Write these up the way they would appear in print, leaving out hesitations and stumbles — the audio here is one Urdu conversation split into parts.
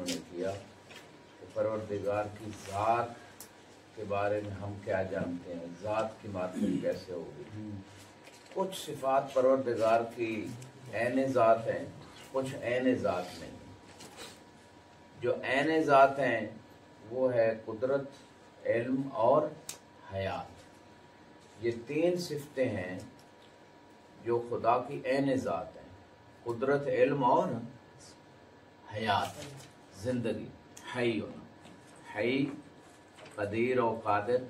نے کیا کہ پروردگار کی ذات کے بارے میں ہم کیا جانتے ہیں، ذات کی معرفت کیسے ہوگی۔ کچھ صفات پروردگار کی عین ذات ہیں، کچھ عین ذات نہیں۔ جو عین ذات ہیں وہ ہے قدرت، علم اور حیات۔ یہ تین صفتیں ہیں جو خدا کی عین ذات ہیں، قدرت، علم اور حیات، زندگی، حی حی، قدیر و قادر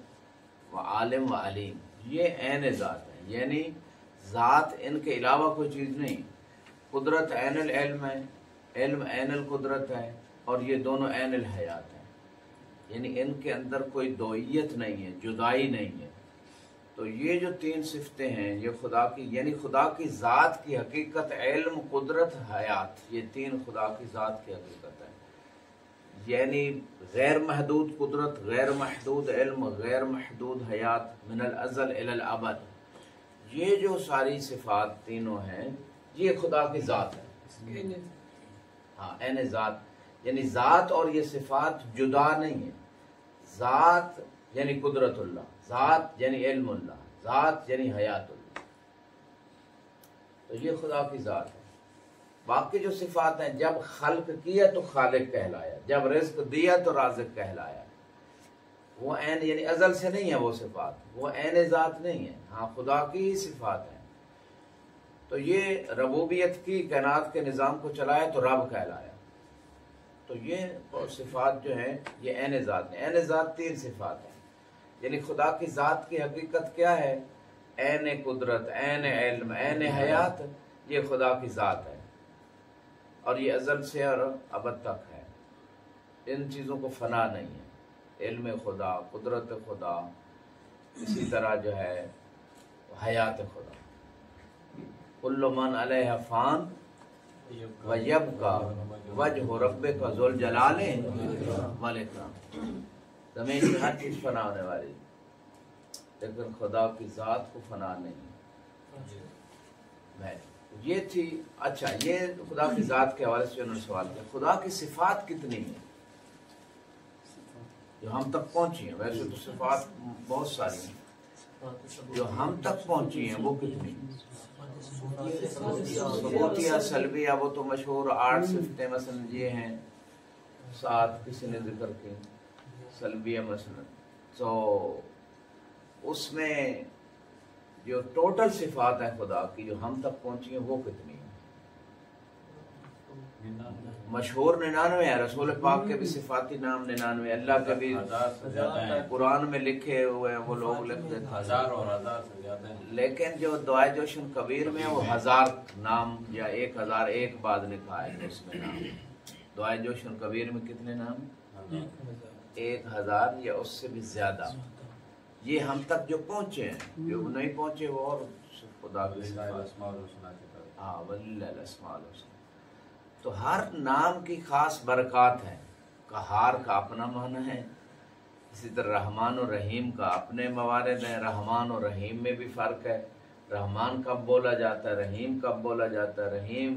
و عالم و علیم، یہ عین ذات ہیں، یعنی ذات ان کے علاوہ کوئی چیز نہیں۔ قدرت عین العلم ہے، علم عین القدرت ہے، اور یہ دونوں عین الحیات ہیں، یعنی ان کے اندر کوئی دوئیت نہیں ہے، جدائی نہیں ہے۔ تو یہ جو تین صفتیں ہیں یہ خدا کی، یعنی خدا کی ذات کی حقیقت، علم، قدرت، حیات، یہ تین خدا کی ذات کی حقیقت ہے۔ یعنی غیر محدود قدرت، غیر محدود علم، غیر محدود حیات، من الازل الی الابد، یہ جو ساری صفات تینوں ہیں یہ خدا کی ذات ہے۔ ہاں، عین ذات، یعنی ذات اور یہ صفات جدا نہیں ہیں۔ ذات یعنی قدرت اللہ، ذات یعنی علم اللہ، ذات یعنی حیات اللہ، تو یہ خدا کی ذات ہے۔ باقی جو صفات ہیں، جب خلق کیا تو خالق کہلایا، جب رزق دیا تو رازق کہلایا، وہ عین یعنی ازل سے نہیں ہے، وہ صفات وہ عین ذات نہیں ہے، ہاں خدا کی ہی صفات ہیں۔ تو یہ ربوبیت کی کائنات کے نظام کو چلایا تو رب کہلایا۔ تو یہ صفات جو ہیں یہ عین ذات ہیں۔ عین ذات تین صفات ہیں، یعنی خدا کی ذات کی حقیقت کیا ہے؟ عین قدرت، عین علم، عین حیات، یہ خدا کی ذات ہے، اور یہ ازل سے اور ابد تک ہے۔ ان چیزوں کو فنا نہیں ہے، علم خدا، قدرت خدا، اسی طرح جو ہے حیات خدا۔ کل من علیہ فان وَيَبْقَى وَجْهُ رَبِّكَ ذُو الْجَلَالِ وَالْإِكْرَامِ، زمین کی ہر چیز فنا ہونے والی، لیکن خدا کی ذات کو فنا نہیں۔ یہ تھی، اچھا یہ خدا کی ذات کے حوالے سے انہوں نے سوال کیا، خدا کی صفات کتنی ہیں جو ہم تک پہنچی ہیں؟ ویسے تو صفات بہت ساری ہیں، جو ہم تک پہنچی ہیں وہ کتنی ہیں؟ ثبوتیہ، سلبیہ، وہ تو مشہور 8 صفتیں مثلا یہ ہیں، 7 کسی نے ذکر کی سلبیہ مثلا۔ تو اس میں جو ٹوٹل صفات ہیں خدا کی جو ہم تک پہنچی ہیں وہ کتنی ہیں؟ مشہور 99 ہے، رسول پاک کے بھی صفاتی نام 99، اللہ کے بھی قرآن میں لکھے ہوئے ہیں، وہ لوگ لکھ دیتے ہیں 1000 اور 1000 سے زیادہ ہیں، لیکن جو دعائے جوشن کبیر میں وہ 1000 نام یا 1001 بعد لکھا ہے اس میں نام۔ دعائے جوشن کبیر میں کتنے نام؟ 1000 یا اس سے بھی زیادہ۔ یہ ہم تک جو پہنچے ہیں، جو نہیں پہنچے وہ اور خدا کے ہاں وللہ الاسماء الحسنی۔ تو ہر نام کی خاص برکات ہیں۔ قہار کا اپنا معنی ہے، اسی طرح رحمان و رحیم کا اپنے موارد ہیں، رحمان و رحیم میں بھی فرق ہے، رحمان کب بولا جاتا ہے، رحیم کب بولا جاتا ہے۔ رحیم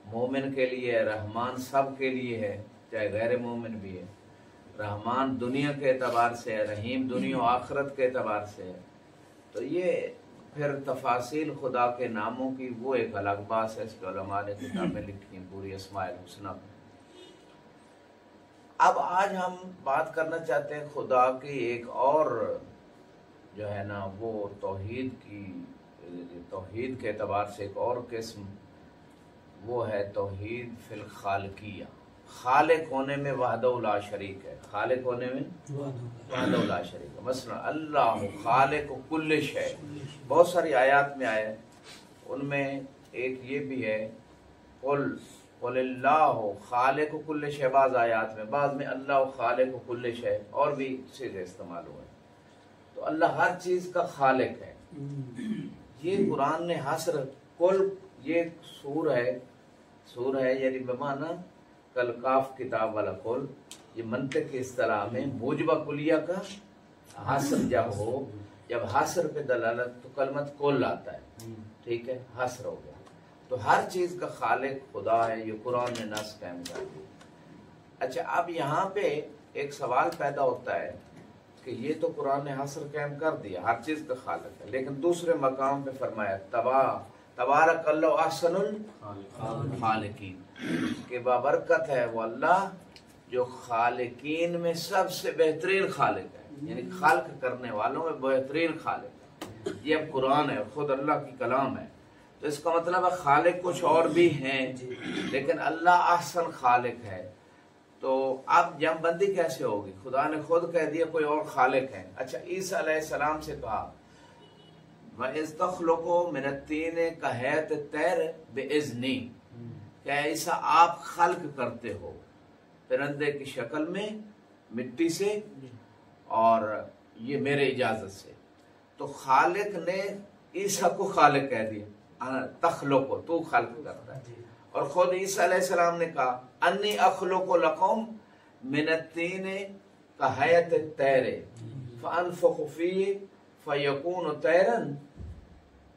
مومن کے لیے ہے، رحمان سب کے لیے ہے، چاہے غیر مومن بھی ہے۔ رحمان دنیا کے اعتبار سے ہے، رحیم دنیا و آخرت کے اعتبار سے ہے۔ تو یہ پھر تفاصیل خدا کے ناموں کی وہ ایک الگ بات ہے، اس پہ علماء نے کتابیں لکھی ہیں پوری اسماء الحسنی پہ۔ اب آج ہم بات کرنا چاہتے ہیں خدا کی ایک اور جو ہے نا وہ توحید کے اعتبار سے ایک اور قسم، وہ ہے توحید فی الخالقیہ، خالق ہونے میں وحدہ لا شریک ہے، خالق ہونے میں وحدہ لا شریک ہے۔ مثلا اللہ خالق کل شے، بہت ساری آیات میں آئے، ان میں ایک یہ بھی ہے قل اللہ خالق کل شے، بعض آیات میں، بعض میں اللہ خالق کل شے، اور بھی سیدھے استعمال ہوئے۔ تو اللہ ہر چیز کا خالق ہے۔ یہ قرآن نے حصر کل، یہ سور ہے یعنی بمعنی کل کاف کتاب والا کل، یہ منطق کی اصطلاح میں موجبہ کلیہ کا حصر جب ہو، جب حصر پہ دلالت تو کلمت کل آتا ہے، ٹھیک ہے، حصر ہو گیا۔ تو ہر چیز کا خالق خدا ہے، یہ قرآن نے نص قائم کر دیا۔ اچھا اب یہاں پہ ایک سوال پیدا ہوتا ہے کہ یہ تو قرآن نے حصر قائم کر دیا، ہر چیز کا خالق ہے، لیکن دوسرے مقام پہ فرمایا تبارک اللہ احسن الخالقین، کہ بابرکت ہے وہ اللہ جو خالقین میں سب سے بہترین خالق ہے، یعنی خلق کرنے والوں میں بہترین خالق ہے۔ یہ اب قرآن ہے، خود اللہ کی کلام ہے، تو اس کا مطلب ہے خالق کچھ اور بھی ہیں لیکن اللہ احسن خالق ہے۔ تو اب جمع بندی کیسے ہوگی؟ خدا نے خود کہہ دیا کوئی اور خالق ہے۔ اچھا عیسیٰ علیہ السلام سے کہا وَإِذْ تَخْلُقُ مِنَ الطِّينِ كَهَيْئَةِ الطَّيْرِ بِإِذْنِي، کہ عیسیٰ آپ خلق کرتے ہو پرندے کی شکل میں مٹی سے اور یہ میرے اجازت سے۔ تو خالق نے عیسیٰ کو خالق کہہ دیا، تخلق تو خلق کرتا ہے، اور خود عیسیٰ علیہ السلام نے کہا انی اخلق لکم من الطین کہیئۃ الطیر فانفخ فیہ فیکون طیرا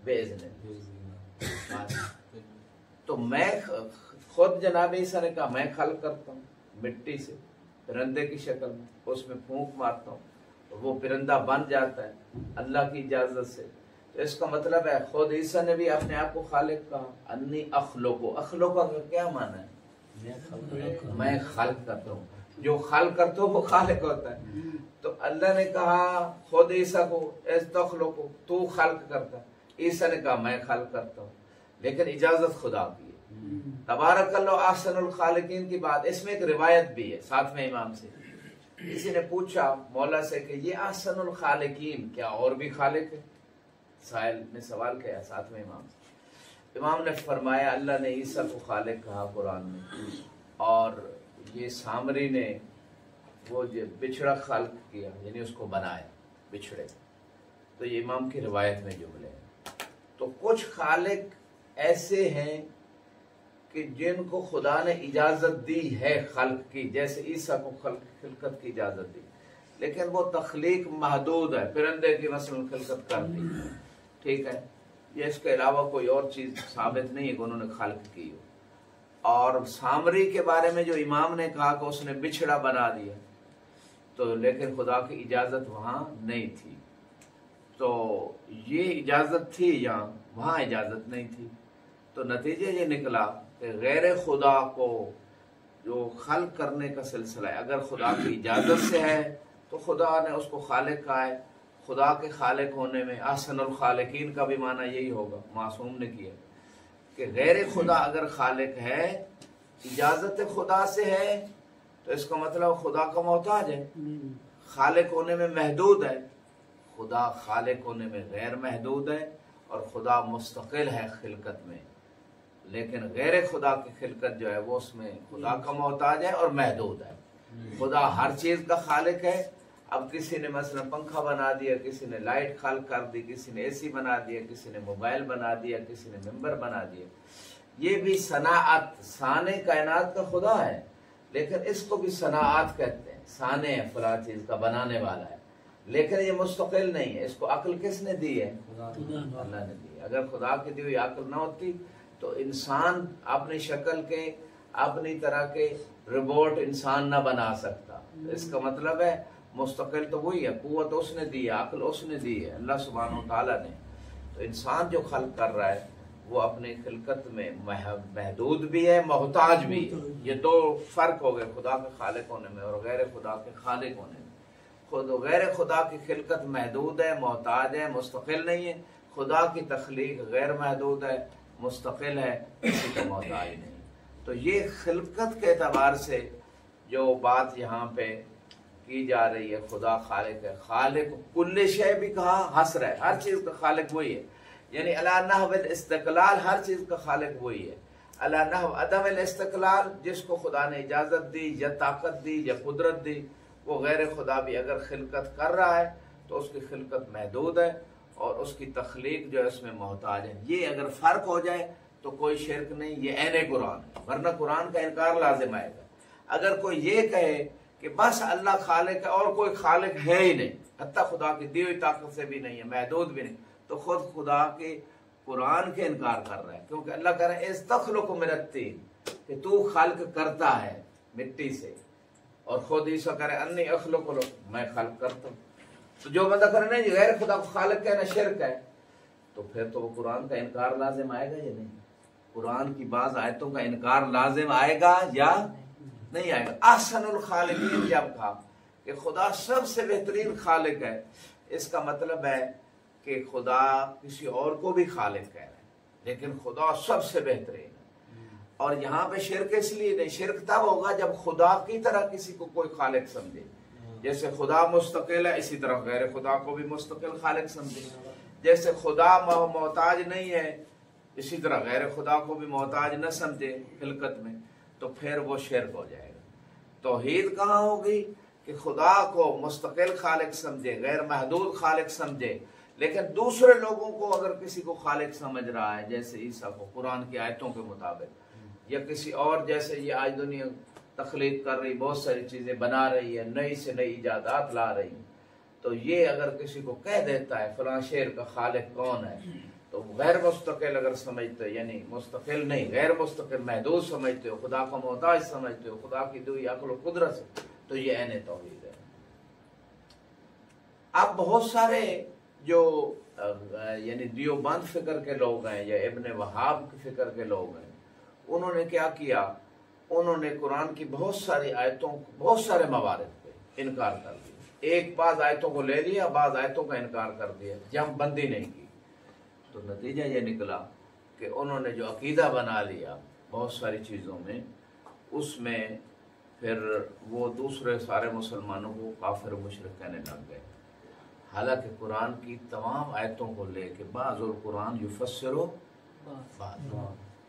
باذن اللہ۔ تو میں خود جناب عیسیٰ نے کہا میں خلق کرتا ہوں مٹی سے پرندے کی شکل میں، اس میں پھونک مارتا ہوں، وہ پرندہ بن جاتا ہے اللہ کی اجازت سے۔ تو اس کا مطلب ہے خود عیسیٰ نے بھی اپنے آپ کو خالق کہا، انی اخلقو، اخلقو کا کیا معنی ہے؟ میں خلق کرتا ہوں، جو خلق کرتا ہوں وہ خالق ہوتا ہے۔ تو اللہ نے کہا خود عیسیٰ کو تخلقو، تو خلق کرتا ہے، عیسیٰ نے کہا میں خلق کرتا ہوں، لیکن اجازت خدا کی ہے۔ تبارک اللہ احسن الخالقین کی بات، اس میں ایک روایت بھی ہے ساتویں امام سے، کسی نے پوچھا مولا سے کہ یہ احسن الخالقین کیا اور بھی خالق ہے؟ سائل نے سوال کیا ساتویں امام سے، امام نے فرمایا اللہ نے عیسیٰ کو خالق کہا قرآن میں، اور یہ سامری نے وہ جو بچھڑا خلق کیا یعنی اس کو بنایا بچھڑے، تو یہ امام کی روایت میں جملے ہیں۔ تو کچھ خالق ایسے ہیں کہ جن کو خدا نے اجازت دی ہے خلق کی، جیسے عیسیٰ کو خلقت کی اجازت دی، لیکن وہ تخلیق محدود ہے، پرندے کی مثلا خلقت کر دی، ٹھیک ہے، یہ اس کے علاوہ کوئی اور چیز ثابت نہیں ہے کہ انہوں نے خلق کی ہو۔ اور سامری کے بارے میں جو امام نے کہا کہ اس نے بچھڑا بنا دیا، تو لیکن خدا کی اجازت وہاں نہیں تھی، تو یہ اجازت تھی یہاں، وہاں اجازت نہیں تھی، تو نتیجہ یہ نکلا کہ غیر خدا کو جو خلق کرنے کا سلسلہ ہے اگر خدا کی اجازت سے ہے تو خدا نے اس کو خالق کہا ہے۔ خدا کے خالق ہونے میں احسن الخالقین کا بھی معنی یہی ہوگا، معصوم نے کیا کہ غیر خدا اگر خالق ہے اجازت خدا سے ہے تو اس کا مطلب خدا کا محتاج ہے، خالق ہونے میں محدود ہے، خدا خالق ہونے میں غیر محدود ہے، اور خدا مستقل ہے خلقت میں، لیکن غیر خدا کی خلقت جو ہے وہ اس میں خدا کا محتاج ہے اور محدود ہے۔ خدا ہر چیز کا خالق ہے۔ اب کسی نے مثلا پنکھا بنا دیا، کسی نے لائٹ خلق کر دی، کسی نے اے سی بنا دیا، کسی نے موبائل بنا دیا، کسی نے ممبر بنا دیا، یہ بھی صناعت، صانع کائنات کا خدا ہے، لیکن اس کو بھی صناعت کہتے ہیں، صانع ہے فلاں چیز کا، بنانے والا ہے، لیکن یہ مستقل نہیں ہے۔ اس کو عقل کس نے دی ہے؟ اللہ نے دی۔ اگر خدا کی دی ہوئی عقل نہ ہوتی تو انسان اپنی شکل کے، اپنی طرح کے روبوٹ انسان نہ بنا سکتا۔ اس کا مطلب ہے مستقل تو وہی ہے، قوت اس نے دی ہے، عقل اس نے دی ہے، اللہ سبحانہ وتعالیٰ نے۔ تو انسان جو خلق کر رہا ہے وہ اپنی خلقت میں محدود بھی ہے، محتاج بھی ہے۔ یہ دو فرق ہو گئے خدا کے خالق ہونے میں اور غیر خدا کے خالق ہونے میں۔ خود غیر خدا کی خلقت محدود ہے، محتاج ہے، مستقل نہیں ہے۔ خدا کی تخلیق غیر محدود ہے، مستقل ہے، کسی کا محتاج نہیں۔ تو یہ خلقت کے اعتبار سے جو بات یہاں پہ کی جا رہی ہے، خدا خالق ہے، خالق کل شے بھی کہا، حسر ہے، ہر چیز کا خالق وہی ہے، یعنی علی نحو الاستقلال ہر چیز کا خالق وہی ہے، علی نحو عدم الاستقلال جس کو خدا نے اجازت دی یا طاقت دی یا قدرت دی، وہ غیر خدا بھی اگر خلقت کر رہا ہے تو اس کی خلقت محدود ہے اور اس کی تخلیق جو ہے اس میں محتاج ہے۔ یہ اگر فرق ہو جائے تو کوئی شرک نہیں، یہ عین قرآن ہے، ورنہ قرآن کا انکار لازم آئے گا۔ اگر کوئی یہ کہے کہ بس اللہ خالق ہے اور کوئی خالق ہے ہی نہیں، حتیٰ خدا کی دی ہوئی طاقت سے بھی نہیں ہے، محدود بھی نہیں، تو خود خدا کے قرآن کے انکار کر رہا ہے، کیونکہ اللہ کہہ رہا ہے اِذْ تَخْلُقُ مِنَ الطِّينِ، کہ تو خلق کرتا ہے مٹی سے، اور خود عیسیٰ کرے انی اخلق، میں خلق کرتا ہوں. تو جو بندہ کرے نہیں غیر خدا کو خالق کہنا شرک ہے، تو پھر تو وہ قرآن کا انکار لازم آئے گا یا نہیں؟ قرآن کی بعض آیتوں کا انکار لازم آئے گا یا نہیں آئے گا؟ احسن الخالقین جب کہا کہ خدا سب سے بہترین خالق ہے، اس کا مطلب ہے کہ خدا کسی اور کو بھی خالق کہہ رہے ہیں لیکن خدا سب سے بہترین ہے. اور یہاں پہ شرک اس لیے نہیں، شرک تب ہوگا جب خدا کی طرح کسی کو کوئی خالق سمجھے. جیسے خدا مستقل ہے اسی طرح غیر خدا کو بھی مستقل خالق سمجھے. جیسے خدا محتاج نہیں ہے اسی طرح غیر خدا کو بھی محتاج نہ سمجھے خلقت میں، تو پھر وہ شرک ہو جائے گا. توحید کہاں ہوگی کہ خدا کو مستقل خالق سمجھے، غیر محدود خالق سمجھے، لیکن دوسرے لوگوں کو اگر کسی کو خالق سمجھ رہا ہے جیسے عیسیٰ کو قرآن کی آیتوں کے مطابق، یا کسی اور جیسے یہ آج دنیا تخلیق کر رہی، بہت ساری چیزیں بنا رہی ہے، نئی سے نئی ایجادات لا رہی ہیں، تو یہ اگر کسی کو کہہ دیتا ہے فلاں شعر کا خالق کون ہے، تو غیر مستقل اگر سمجھتے، یعنی مستقل نہیں غیر مستقل محدود سمجھتے ہو، خدا کا محتاج سمجھتے ہو، خدا کی دوئی عقل و قدرت سے، تو یہ عین توحید ہے. اب بہت سارے جو یعنی دیوبند فکر کے لوگ ہیں یا ابن وہاب کے فکر کے لوگ ہیں، انہوں نے کیا کیا، انہوں نے قرآن کی بہت ساری آیتوں، بہت سارے موارد پہ انکار کر دیا. ایک بعض آیتوں کو لے لیا، بعض آیتوں کا انکار کر دیا، جم بندی نہیں کی. تو نتیجہ یہ نکلا کہ انہوں نے جو عقیدہ بنا لیا بہت ساری چیزوں میں، اس میں پھر وہ دوسرے سارے مسلمانوں کو کافر و مشرک کہنے لگ گئے. حالانکہ قرآن کی تمام آیتوں کو لے کے بعض القرآن یفسرو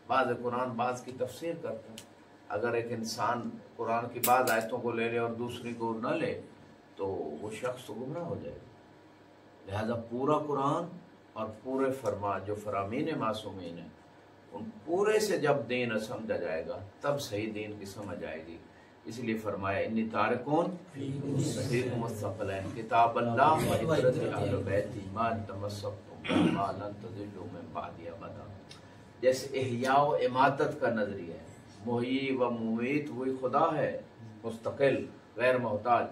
بعض قرآن بعض کی تفسیر کرتا ہے. اگر ایک انسان قرآن کی بعض آیتوں کو لے لے اور دوسری کو نہ لے تو وہ شخص تو گمراہ ہو جائے گا. لہذا پورا قرآن اور پورے جو فرامین معصومین ہیں ان پورے سے جب دین سمجھا جائے گا تب صحیح دین کی سمجھ آئے گی. اس لیے فرمایا انی تارکون فیکم الثقلین کتاب اللہ و عبرت اہل بیتی ما تمسکتم ما لن تضلوا من بعدی ابدا. جیسے احیاء و اماتت کا نظریہ ہے، محیی و ممیت وہی خدا ہے مستقل غیر محتاج.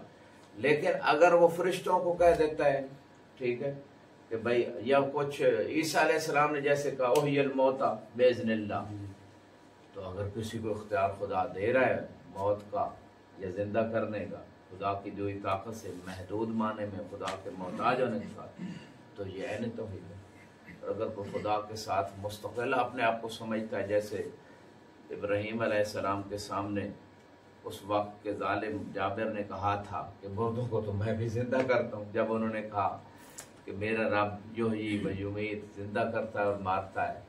لیکن اگر وہ فرشتوں کو کہہ دیتا ہے ٹھیک ہے کہ بھائی یا کچھ عیسیٰ علیہ السلام نے جیسے کہا احیی الموتى باذن اللہ، تو اگر کسی کو اختیار خدا دے رہا ہے موت کا یا زندہ کرنے کا خدا کی جو طاقت سے محدود معنی میں خدا کے محتاج ہونے کے ساتھ، تو یہ عین توحید ہے. اور اگر کوئی خدا کے ساتھ مستقل اپنے آپ کو سمجھتا ہے، جیسے ابراہیم علیہ السلام کے سامنے اس وقت کے ظالم جابر نے کہا تھا کہ مردوں کو تو میں بھی زندہ کرتا ہوں، جب انہوں نے کہا کہ میرا رب یحیی و یمیت زندہ کرتا ہے اور مارتا ہے،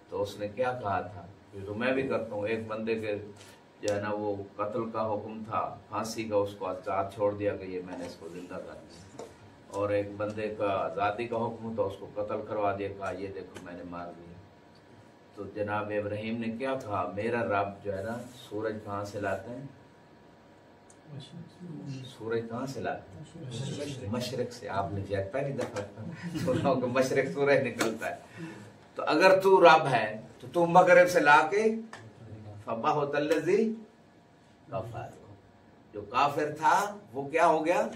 تو اس نے کیا کہا تھا کہ تو میں بھی کرتا ہوں. ایک بندے کے جو ہے نا وہ قتل کا حکم تھا، پھانسی کا، اس کو ساتھ چھوڑ دیا کہ یہ میں نے اس کو زندہ کر دیا. اور ایک بندے کا آزادی کا حکم تھا، اس کو قتل کروا دیا، کہا یہ دیکھو میں نے مار دیا. تو جناب ابراہیم نے کیا کہا، میرا رب جو ہے نا سورج کہاں سے لاتے ہیں، سورج کہاں سے لاتے ہیں، مشرق سے. آپ نے شاید پہلی دفعہ سنا کہ مشرق سورج نکلتا ہے. تو اگر تو رب ہے تو تم مغرب سے لا کے فبہت الذی کفر، جو کافر تھا وہ کیا ہو گیا،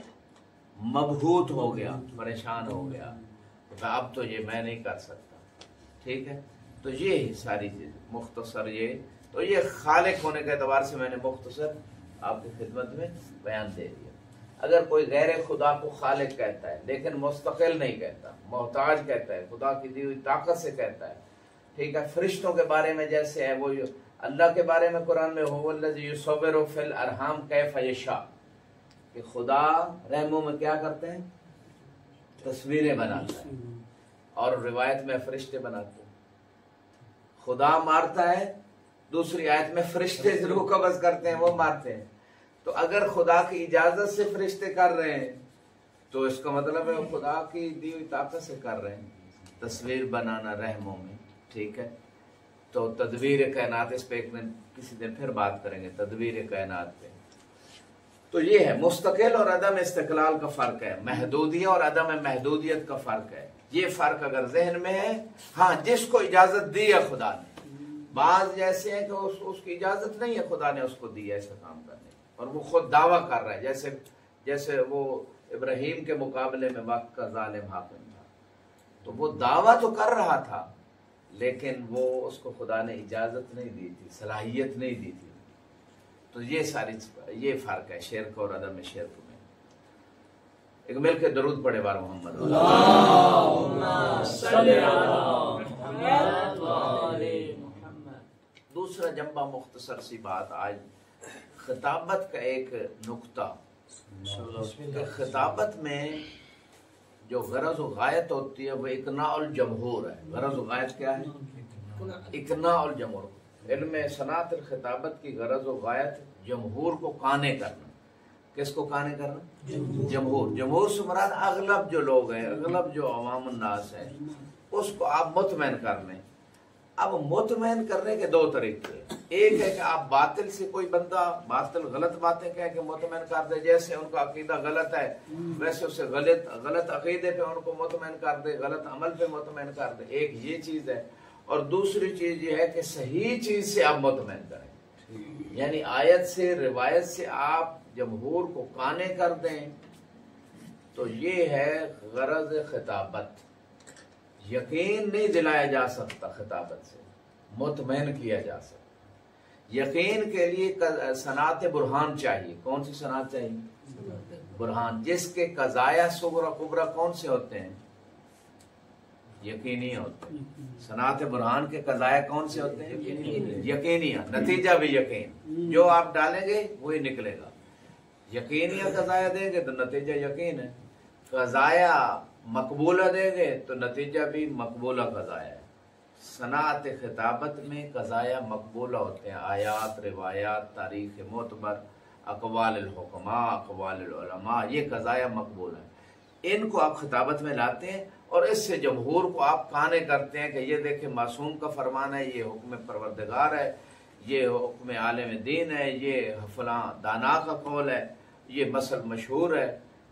مبہوت ہو گیا، پریشان ہو گیا. اب تو یہ میں نہیں کر سکتا. ٹھیک ہے، تو یہ ساری چیز مختصر یہ، تو یہ خالق ہونے کے اعتبار سے میں نے مختصر آپ کی خدمت میں بیان دے دیا. اگر کوئی غیر خدا کو خالق کہتا ہے لیکن مستقل نہیں کہتا، محتاج کہتا ہے، خدا کی دی ہوئی طاقت سے کہتا ہے، ٹھیک ہے. فرشتوں کے بارے میں جیسے ہے، وہ اللہ کے بارے میں قرآن میں هو الذی یصور فی الارحام کیف یشاء، کہ خدا رحموں میں کیا کرتے ہیں، تصویریں بناتا ہے، اور روایت میں فرشتے بناتے ہیں. خدا مارتا ہے، دوسری آیت میں فرشتے روح قبض کرتے ہیں، وہ مارتے ہیں. تو اگر خدا کی اجازت سے فرشتے کر رہے ہیں تو اس کا مطلب ہے خدا کی دی ہوئی طاقت سے کر رہے ہیں. تصویر بنانا رحموں میں، ٹھیک ہے. تو تدبیر کائنات، اس پہ ایک دن کسی دن پھر بات کریں گے تدبیر کائنات پہ. تو یہ ہے مستقل اور عدم استقلال کا فرق ہے، محدودیت اور عدم محدودیت کا فرق ہے. یہ فرق اگر ذہن میں ہے، ہاں جس کو اجازت دی ہے خدا نے، بعض جیسے ہیں کہ اس کی اجازت نہیں ہے، خدا نے اس کو دی ہے ایسا کام کرنے. اور وہ خود دعویٰ کر رہا ہے جیسے وہ ابراہیم کے مقابلے میں وقت کا ظالم حاکم تھا، تو وہ دعویٰ تو کر رہا تھا لیکن وہ اس کو خدا نے اجازت نہیں دی تھی، صلاحیت نہیں دی تھی. تو یہ فرق ہے شرک اور عدم شرک میں. ایک مل کے درود پڑھے بار محمد. اللہم صلی علی محمد وآل محمد. دوسرا جنبہ مختصر سی بات آج خطابت کا ایک نقطہ کہ خطابت میں جو غرض و غایت ہوتی ہے وہ اقناع الجمہور ہے. غرض و غایت کیا ہے؟ اقناع الجمہور. علم صنعت الخطابت کی غرض و غایت جمہور کو قانع کرنا. کس کو قانع کرنا؟ جمہور. جمہور سے مراد اغلب جو لوگ ہیں، اغلب جو عوام الناس ہیں، اس کو آپ مطمئن کر لیں. اب مطمئن کرنے کے دو طریقے. ایک ہے کہ آپ باطل سے کوئی بندہ باطل غلط باتیں کہہ کے مطمئن کر دے، جیسے ان کا عقیدہ غلط ہے ویسے اسے غلط عقیدے پہ ان کو مطمئن کر دے، غلط عمل پہ مطمئن کر دے. ایک یہ چیز ہے. اور دوسری چیز یہ ہے کہ صحیح چیز سے آپ مطمئن کریں، یعنی آیت سے روایت سے آپ جمہور کو قانع کر دیں. تو یہ ہے غرض خطابت. یقین نہیں دلایا جا سکتا خطابت سے، مطمئن کیا جا سکتا. یقین کے لیے صنعت برہان چاہیے. کون سی صنعت چاہیے؟ برہان، جس کے قضایا صغرا کبرا کون سے ہوتے ہیں؟ یقینی ہوتے ہیں. صنعت برہان کے قضایا کون سے ہوتے ہیں؟ یقینی. نتیجہ بھی یقین. جو آپ ڈالیں گے وہی نکلے گا. یقینی قضایا دیں گے تو نتیجہ یقین ہے. قضایا مقبولہ دیں گے تو نتیجہ بھی مقبولہ قضایا ہے. صنعت خطابت میں قضایا مقبولہ ہوتے ہیں. آیات، روایات، تاریخ معتبر، اقوال الحکماء، اقوال العلماء، یہ قضایا مقبول ہیں. ان کو آپ خطابت میں لاتے ہیں اور اس سے جمہور کو آپ قانع کرتے ہیں کہ یہ دیکھیں معصوم کا فرمان ہے، یہ حکم پروردگار ہے، یہ حکم عالم دین ہے، یہ فلاں دانا کا قول ہے، یہ مسئلہ مشہور ہے.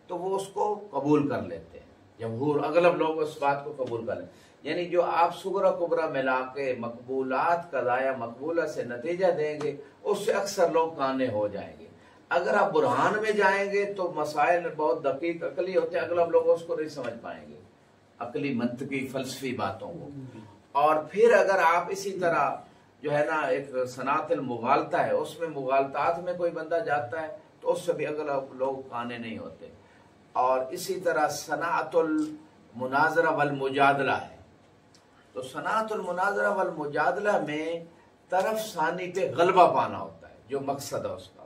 تو وہ اس کو قبول کر لیتے ہیں. جمہور اغلب لوگ اس بات کو قبول کر لیں. یعنی جو آپ صغرا کبرا ملا کے مقبولات قضایا مقبولہ سے نتیجہ دیں گے اس سے اکثر لوگ قانع ہو جائیں گے. اگر آپ برہان میں جائیں گے تو مسائل بہت دقیق عقلی ہوتے ہیں، اغلب لوگ اس کو نہیں سمجھ پائیں گے، عقلی منطقی فلسفی باتوں کو. اور پھر اگر آپ اسی طرح جو ہے نا ایک صنعت المغالطہ ہے، اس میں مغالطات میں کوئی بندہ جاتا ہے تو اس سے بھی اغلب لوگ قانع نہیں ہوتے. اور اسی طرح صنعت المناظرہ والمجادلہ ہے. تو صنعت المناظرہ والمجادلہ میں طرف ثانی پہ غلبہ پانا ہوتا ہے، جو مقصد ہے اس کا.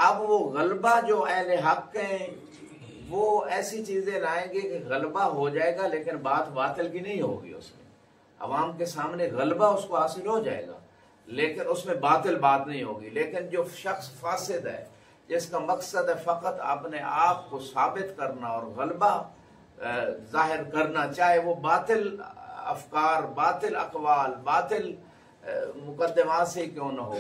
اب وہ غلبہ جو اہل حق ہیں وہ ایسی چیزیں لائیں گے کہ غلبہ ہو جائے گا لیکن بات باطل کی نہیں ہوگی. اس میں عوام کے سامنے غلبہ اس کو حاصل ہو جائے گا لیکن اس میں باطل بات نہیں ہوگی. لیکن جو شخص فاسد ہے جس کا مقصد ہے فقط اپنے آپ کو ثابت کرنا اور غلبہ ظاہر کرنا، چاہے وہ باطل افکار، باطل اقوال، باطل مقدمات سے کیوں نہ ہو،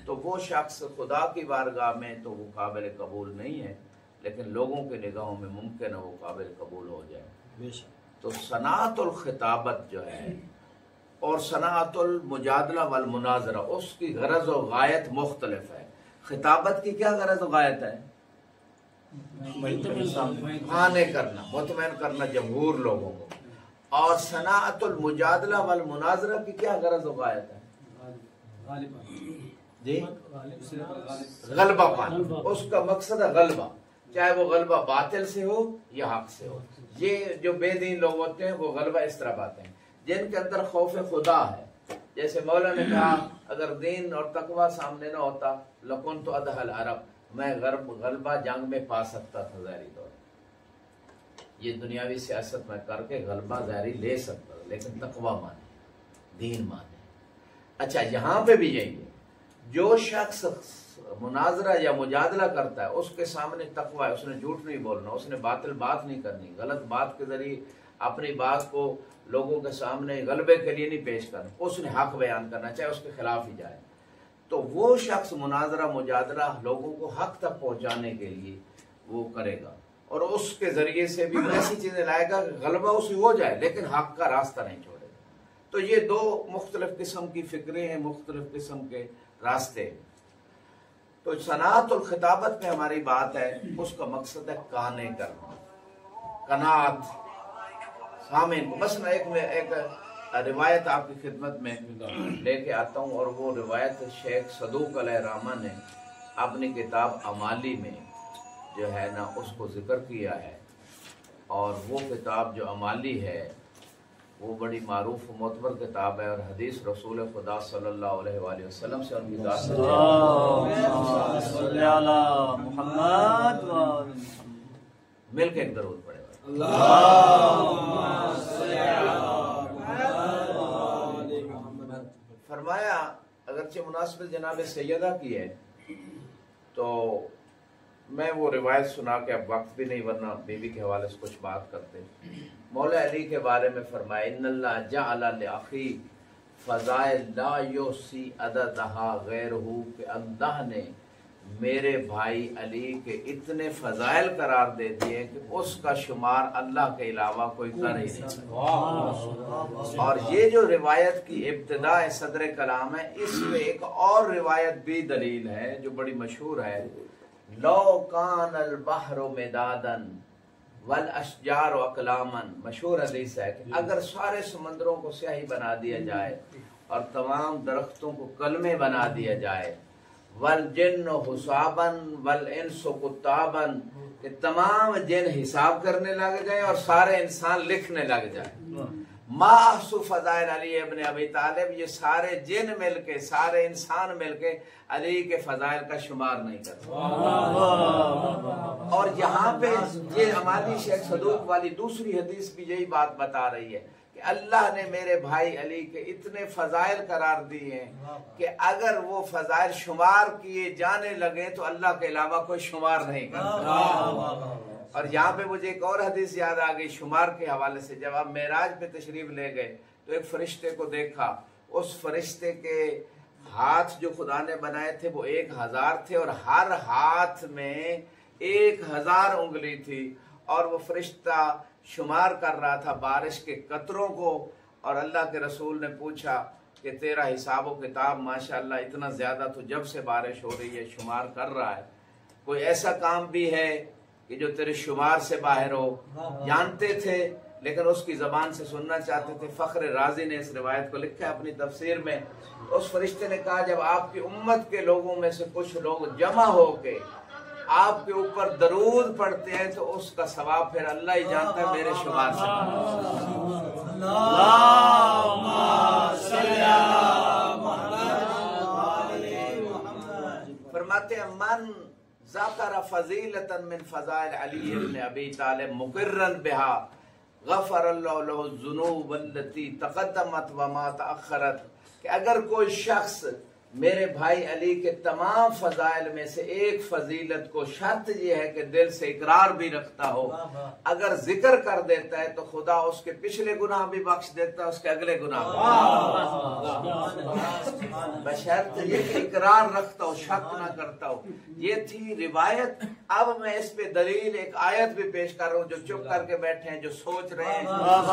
تو وہ شخص خدا کی بارگاہ میں تو وہ قابل قبول نہیں ہے لیکن لوگوں کے نگاہوں میں ممکن ہے وہ قابل قبول ہو جائے. تو صنعت الخطابت جو ہے اور صنعت المجادلہ والمناظرہ اس کی غرض و غایت مختلف ہے. خطابت کی کیا غرض و غایت ہے؟ قانع کرنا، مطمئن کرنا جمہور لوگوں کو. اور صنعت المجادلہ والمناظرہ کی کیا غرض و غایت ہے؟ جی غلبہ پانا. اس کا مقصد ہے غلبہ، چاہے وہ غلبہ باطل سے ہو یا حق سے ہو. یہ جو بے دین لوگ ہوتے ہیں وہ غلبہ اس طرح پاتے ہیں جن کے اندر خوف خدا ہے. جیسے مولا نے کہا اگر دین اور تقوی سامنے نہ ہوتا لکنت ادھا العرب، میں غلبہ جنگ میں پا سکتا تھا ظاہری طور. یہ دنیاوی سیاست میں کر کے غلبہ ظاہری لے سکتا تھا لیکن تقوی مانے، دین مانے. اچھا یہاں پہ بھی یہی ہے، جو شخص مناظرہ یا مجادلہ کرتا ہے اس کے سامنے تقوی ہے، اس نے جھوٹ نہیں بولنا، اس نے باطل بات نہیں کرنی، غلط بات کے ذریعے اپنی بات کو لوگوں کے سامنے غلبے کے لیے نہیں پیش کرنا، اس نے حق بیان کرنا چاہے اس کے خلاف ہی جائے. تو وہ شخص مناظرہ مجادلہ لوگوں کو حق تک پہنچانے کے لیے وہ کرے گا اور اس کے ذریعے سے بھی ایسی چیزیں لائے گا کہ غلبہ اسے ہو جائے لیکن حق کا راستہ نہیں چھوڑے گا. تو یہ دو مختلف قسم کی فکریں ہیں، مختلف قسم کے راستے. تو تو صنعت الخطابت میں ہماری بات ہے، اس کا مقصد ہے قانے کرنا، قناعت سامعین کو۔ مثلا ایک روایت آپ کی خدمت میں لے کے آتا ہوں، اور وہ روایت شیخ صدوق علیہ رحمہ نے اپنی کتاب امالی میں جو ہے نا اس کو ذکر کیا ہے، اور وہ کتاب جو امالی ہے وہ بڑی معروف و معتبر کتاب ہے، اور حدیث رسول خدا صلی اللہ علیہ وآلہ وسلم سے ان کی ذات سے مل کے ایک درود پڑے فرمایا، اگرچہ مناسبت جناب سیدہ کی ہے تو میں وہ روایت سنا کے اب وقت بھی نہیں، ورنہ بیوی کے حوالے سے کچھ بات کرتے۔ مولا علی کے بارے میں فرمایا ان اللہ جعل لأخی فضائل لا یحصی عددہا غیرہ، کہ اللہ نے میرے بھائی علی کے اتنے فضائل قرار دے دیے کہ اس کا شمار اللہ کے علاوہ کوئی کر ہی نہیں۔ اور یہ جو روایت کی ابتدا صدر کلام ہے، اس میں ایک اور روایت بھی دلیل ہے جو بڑی مشہور ہے، لو کان البحر مدادا والاشجار اقلاما، مشہور حدیث ہے کہ اگر سارے سمندروں کو سیاہی بنا دیا جائے اور تمام درختوں کو کلمے بنا دیا جائے، والجن حسابا والانس کتابا، کہ تمام جن حساب کرنے لگ جائیں اور سارے انسان لکھنے لگ جائیں، ما احصو فضائل علی ابن ابی طالب، یہ سارے جن مل کے سارے انسان مل کے علی کے فضائل کا شمار نہیں کرتے۔ اور یہاں پہ یہ ہماری شیخ صدوق والی دوسری حدیث بھی یہی بات بتا رہی ہے کہ اللہ نے میرے بھائی علی کے اتنے فضائل قرار دیے ہیں کہ اگر وہ فضائل شمار کیے جانے لگے تو اللہ کے علاوہ کوئی شمار نہیں کرتا۔ اور یہاں پہ مجھے ایک اور حدیث یاد آ گئی شمار کے حوالے سے، جب آپ معراج پہ تشریف لے گئے تو ایک فرشتے کو دیکھا، اس فرشتے کے ہاتھ جو خدا نے بنائے تھے وہ 1000 تھے، اور ہر ہاتھ میں 1000 انگلی تھی، اور وہ فرشتہ شمار کر رہا تھا بارش کے قطروں کو، اور اللہ کے رسول نے پوچھا کہ تیرا حساب و کتاب ماشاءاللہ اتنا زیادہ تو جب سے بارش ہو رہی ہے شمار کر رہا ہے، کوئی ایسا کام بھی ہے کہ جو تیرے شمار سے باہر ہو؟ جانتے تھے لیکن اس کی زبان سے سننا چاہتے تھے۔ فخر رازی نے اس روایت کو لکھا ہے اپنی تفسیر میں، اس فرشتے نے کہا جب آپ کی امت کے لوگوں میں سے کچھ لوگ جمع ہو کے آپ کے اوپر درود پڑھتے ہیں تو اس کا ثواب پھر اللہ ہی جانتا ہے، میرے شمار سے فرماتے ہیں من ذکر فضیلتا من فضائل علی ابن ابی طالب مقرا بها غفر اللہ له الذنوب التي تقدمت وما تأخرت، کہ اگر کوئی شخص میرے بھائی علی کے تمام فضائل میں سے ایک فضیلت کو، شرط یہ ہے کہ دل سے اقرار بھی رکھتا ہو، اگر ذکر کر دیتا ہے تو خدا اس کے پچھلے گناہ بھی بخش دیتا ہے، اس کے اگلے گناہ بشرط یہ کہ اقرار رکھتا ہو، شک نہ کرتا ہو۔ یہ تھی روایت۔ اب میں اس پہ دلیل ایک آیت بھی پیش کر رہا ہوں، جو چپ کر کے بیٹھے ہیں، جو سوچ رہے ہیں،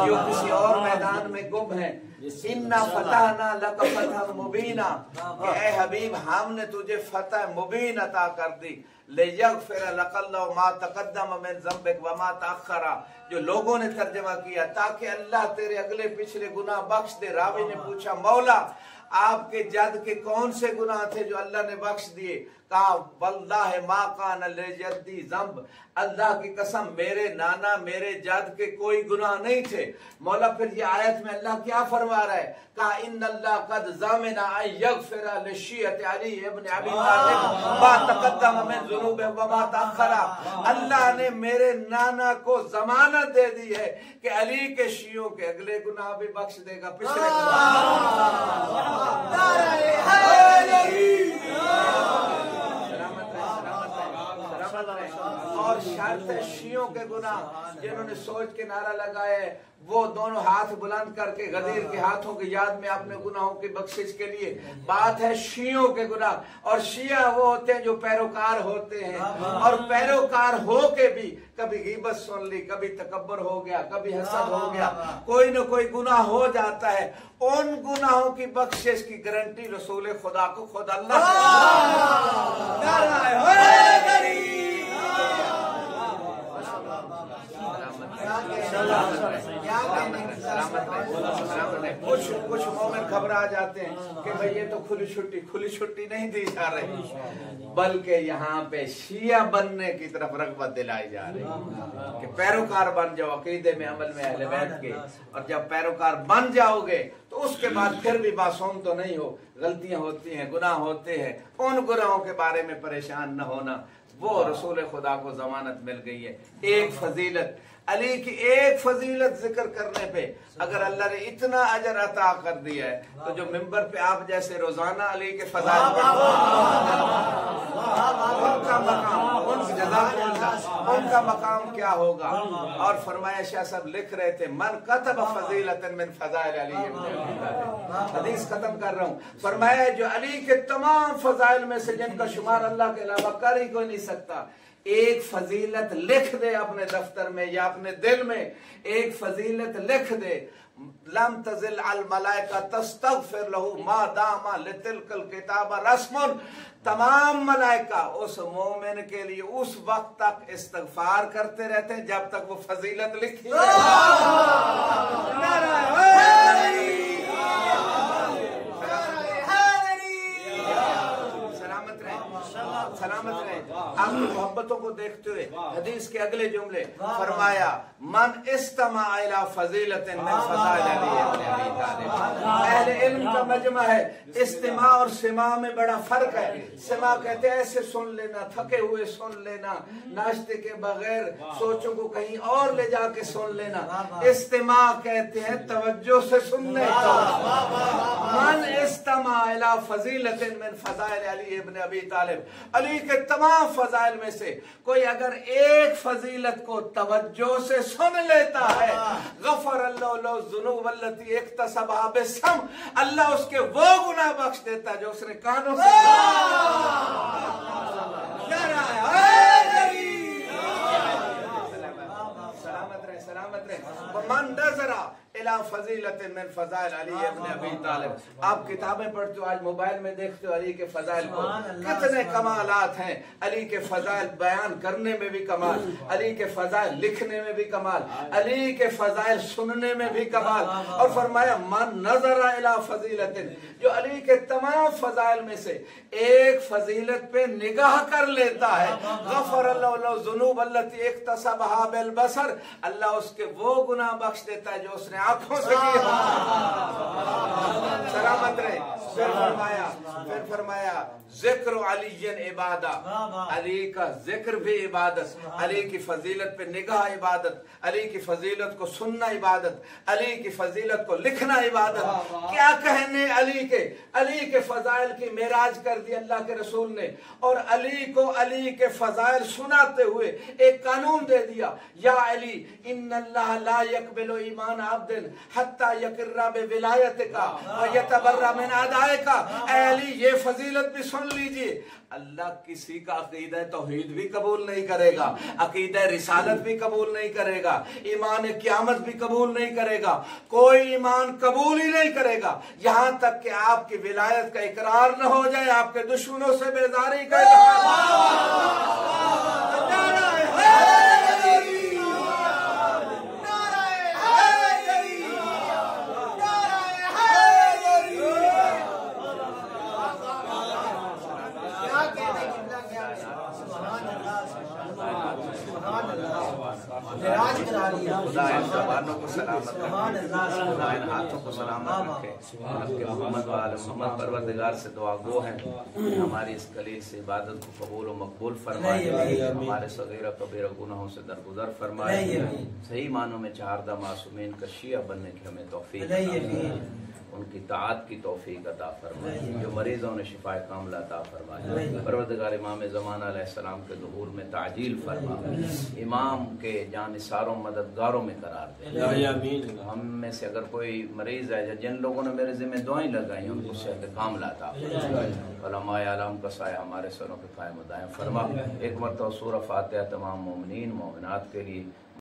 جو کسی اور میدان میں گم ہیں۔ اِنَّا فَتَحْنَا لَكَ فَتْحًا مُبِينًا، کہ اے حبیب ہم نے تجھے فتح مبین عطا کر دی، لِيَغْفِرَ لَكَ اللَّهُ مَا تَقَدَّمَ مِن ذَنبِكَ وَمَا تَأَخَّرَ، جو لوگوں نے ترجمہ کیا تاکہ اللہ تیرے اگلے پچھلے گناہ بخش دے۔ راوی نے پوچھا مولا آپ کے جد کے کون سے گناہ تھے جو اللہ نے بخش دیے؟ کہا واللہ ما کان لجدی ذنب، اللہ کی قسم میرے نانا میرے جد کے کوئی گناہ نہیں تھے۔ مولا پھر یہ آیت میں اللہ کیا فرما رہا ہے؟ کہا ان اللہ قد ضامن ان یغفر لشیعۃ علی ابن ابی طالب ما تقدم من ذنوب وما تاخر، اللہ نے میرے نانا کو ضمانت دے دی ہے کہ علی کے شیعوں کے اگلے گناہ بھی بخش دے گا، پچھلے گناہ۔ اور شرط ہے شیعوں کے گناہ جنہوں نے سوچ کے نعرہ لگائے وہ دونوں ہاتھ بلند کر کے غدیر کے ہاتھوں کی یاد میں اپنے گناہوں کی بخشش کے لیے. بات ہے شیعوں کے گناہ. اور شیعہ وہ ہوتے ہیں جو پیروکار ہوتے ہیں اور پیروکار ہو کے بھی کبھی غیبت سن لی, کبھی تکبر ہو گیا, کبھی حسد ہو گیا, کوئی نہ کوئی گناہ ہو جاتا ہے. ان گناہوں کی بخشش کی گارنٹی رسول خدا کو خود اللہ کچھ مومن گھبرا جاتے ہیں کہ بھئی یہ تو کھلی چھٹی نہیں دی جا رہی, بلکہ یہاں پہ شیعہ بننے کی طرف رغبت دلائی جا رہی کہ پیروکار بن جاؤ عقیدے میں عمل میں اہل بیت کے. اور جب پیروکار بن جاؤ گے تو اس کے بعد پھر بھی معصوم تو نہیں ہو, غلطیاں ہوتی ہیں, گناہ ہوتے ہیں. ان گناہوں کے بارے میں پریشان نہ ہونا. وہ رسول خدا کو ضمانت مل گئی ہے. ایک فضیلت علی کی ایک فضیلت ذکر کرنے پہ اگر اللہ نے اتنا اجر عطا کر دیا ہے تو جو ممبر پہ آپ جیسے روزانہ علی کے فضائل ان کا مقام کیا ہوگا. اور فرمایا شاہ صاحب لکھ رہے تھے من کتب فضیلۃ من فضائل علی ابن ابی طالب. حدیث ختم کر رہا ہوں. فرمایا جو علی کے تمام فضائل میں سے جن کا شمار اللہ کے علاوہ کر ہی کوئی نہیں سکتا, ایک فضیلت لکھ دے اپنے دفتر میں یا اپنے دل میں, ایک فضیلت لکھ دے. لم تزل الملائکہ تستغفر لہو ما دام لتلک الکتاب رسم. تمام ملائکہ اس مومن کے لیے اس وقت تک استغفار کرتے رہتے ہیں جب تک وہ فضیلت لکھی ہے. سلامت رہے. آپ کی محبتوں کو دیکھتے ہوئے حدیث کے اگلے جملے فرمایا من استمع الى فضیلۃ من فضائل علی ابن ابی طالب. اہل علم کا مجمع ہے. استماع اور سماع میں بڑا فرق ہے. سماع کہتے ہیں ایسے سن لینا, تھکے ہوئے سن لینا, ناشتے کے بغیر سوچوں کو کہیں اور لے جا کے سن لینا. استماع کہتے ہیں توجہ سے سننے کا. من استمع الى فضیلۃ من فضائل علی ابن ابی طالب. علی کے تمام فضائل میں سے کوئی اگر ایک فضیلت کو توجہ سے سن لیتا ہے غفر اللہ له الذنوب التي اکتسبها بالسمع. اللہ اس کے وہ گناہ بخش دیتا ہے جو اس نے کانوں سے سلامت رہے. ومن نظر الى فضیلۃ من فضائل علی ابن ابی طالب. آپ کتابیں پڑھتے ہو, آج موبائل میں دیکھتے ہو علی کے فضائل کو, کتنے کمالات ہیں. علی کے فضائل بیان کرنے میں بھی کمال, علی کے فضائل لکھنے میں بھی کمال, علی کے فضائل سننے میں بھی کمال. اور فرمایا من نظر الى فضیلۃ, جو علی کے تمام فضائل میں سے ایک فضیلت پہ نگاہ کر لیتا ہے غفر اللہ له الذنوب التي اکتسبها بالبصر. اللہ اس کے وہ گناہ بخش دیتا ہے جو اس نے آنکھوں سے کیے. سلامت رہے. پھر فرمایا ذکر علی عبادہ. علی کا ذکر بھی عبادت, علی کی فضیلت پہ نگاہ عبادت, علی کی فضیلت کو سننا عبادت, علی کی فضیلت کو لکھنا عبادت. کیا کہنے علی کے فضائل کی معراج کر دی اللہ کے رسول نے, اور علی کو علی کے فضائل سناتے ہوئے ایک قانون دے دیا, یا علی ان اللہ لا يقبل ایمان عبد حتی یقر بولایتک ویتبرأ من اعدائک. اے علی یہ فضیلت بھی سن لیجئے, اللہ کسی کا عقیدہ توحید بھی قبول نہیں کرے گا, عقیدہ رسالت بھی قبول نہیں کرے گا, ایمان قیامت بھی قبول نہیں کرے گا, کوئی ایمان قبول ہی نہیں کرے گا یہاں تک کہ آپ کی ولایت کا اقرار نہ ہو جائے, آپ کے دشمنوں سے بیزاری کا خدا ان زبانوں کو سلامت رکھے, خدا ان ہاتھوں کو سلامت رکھے. کہ محمد و آل محمد پروردگار سے دعا گو ہیں ہماری اس قلیل سے عبادت کو قبول و مقبول فرمائے, ہمارے صغیرہ کبیرہ گناہوں سے درگزر فرمائے, صحیح معنوں میں چہاردہ معصومین کا شیعہ بننے کی ہمیں توفیق. ان کی طاعت کی توفیق عطا فرمائے، جو مریضوں نے شفاء کاملہ عطا فرمائے، پروردگار امام زمان علیہ السلام کے ظہور میں تعجیل فرما، امام کے جانثاروں مددگاروں میں قرار دے۔ ہم میں سے اگر کوئی مریض ہے یا جن لوگوں نے میرے ذمہ دعائیں لگائی ان کو صحت کاملہ عطا فرما، علماء اعلام کا سایہ ہمارے سروں پہ قائم و دائم فرما۔ ایک مرتبہ سورہ فاتحہ تمام مومنین مومنات کے لیے